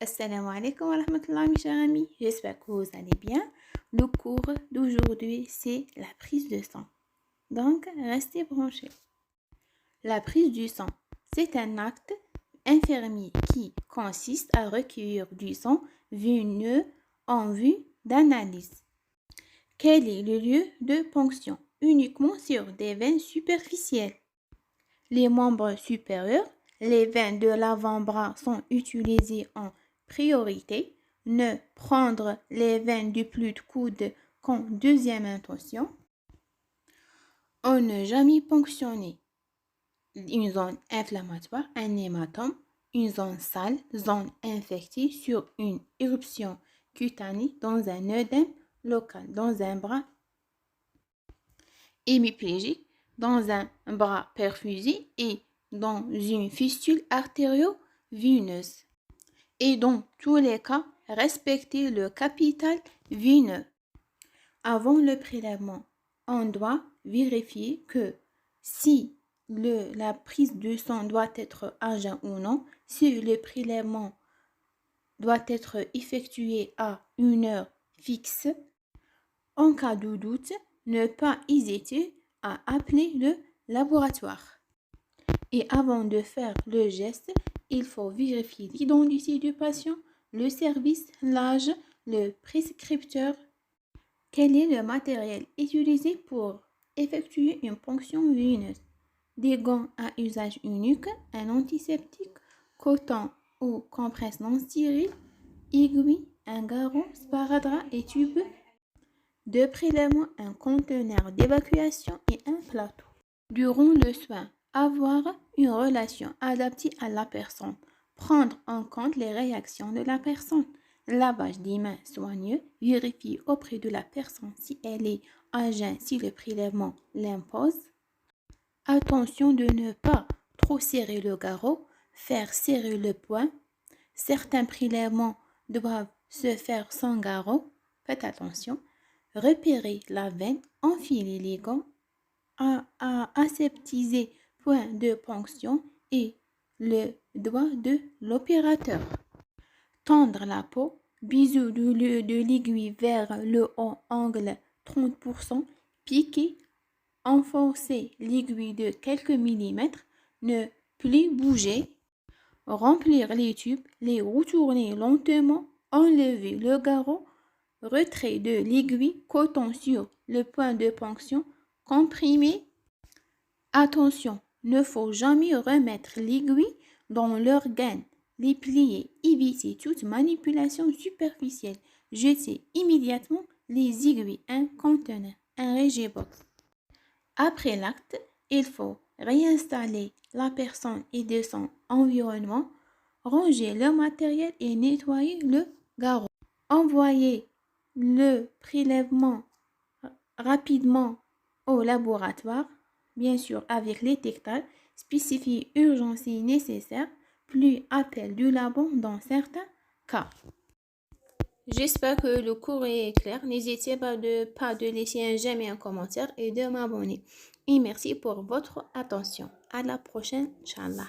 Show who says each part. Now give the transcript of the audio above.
Speaker 1: Assalamu alaikum wa rahmatullah, mes chers amis. J'espère que vous allez bien. Le cours d'aujourd'hui, c'est la prise de sang. Donc, restez branchés. La prise du sang, c'est un acte infirmier qui consiste à recueillir du sang veineux en vue d'analyse. Quel est le lieu de ponction? Uniquement sur des veines superficielles. Les membres supérieurs, les veines de l'avant-bras sont utilisées en priorité. Ne prendre les veines du plus de coude qu'en deuxième intention. On ne jamais ponctionner une zone inflammatoire, un hématome, une zone sale, zone infectée sur une éruption cutanée dans un œdème local, dans un bras hémiplégique, dans un bras perfusé et dans une fistule artério-veineuse. Et dans tous les cas, respecter le capital veineux. Avant le prélèvement, on doit vérifier que si la prise de sang doit être à jeun ou non, si le prélèvement doit être effectué à une heure fixe. En cas de doute, ne pas hésiter à appeler le laboratoire. Et avant de faire le geste, il faut vérifier l'identité du patient, le service, l'âge, le prescripteur. Quel est le matériel utilisé pour effectuer une ponction veineuse? Des gants à usage unique, un antiseptique, coton ou compresse non stérile, aiguille, un garrot, sparadrap et tube de prélèvement, un conteneur d'évacuation et un plateau. Durant le soin, avoir une relation adaptée à la personne, prendre en compte les réactions de la personne, lavage des mains soigneux, vérifier auprès de la personne si elle est à jeun, si le prélèvement l'impose. Attention de ne pas trop serrer le garrot, faire serrer le poing. Certains prélèvements doivent se faire sans garrot, faites attention. Repérer la veine, enfiler les gants, aseptiser point de ponction et le doigt de l'opérateur. Tendre la peau, biseau de l'aiguille vers le haut, angle 30%, piquer, enfoncer l'aiguille de quelques millimètres, ne plus bouger, remplir les tubes, les retourner lentement, enlever le garrot, retrait de l'aiguille, coton sur le point de ponction, comprimer. Attention, ne faut jamais remettre l'aiguille dans l'organe, les plier, éviter toute manipulation superficielle, jeter immédiatement les aiguilles, un conteneur, un Regibox. Après l'acte, il faut réinstaller la personne et de son environnement, ranger le matériel et nettoyer le garrot. Envoyer le prélèvement rapidement au laboratoire, bien sûr avec l'étiquetage, spécifier urgence si nécessaire, plus appel du labo dans certains cas. J'espère que le cours est clair. N'hésitez pas de laisser un j'aime et un commentaire et de m'abonner. Et merci pour votre attention. À la prochaine, Inch'Allah.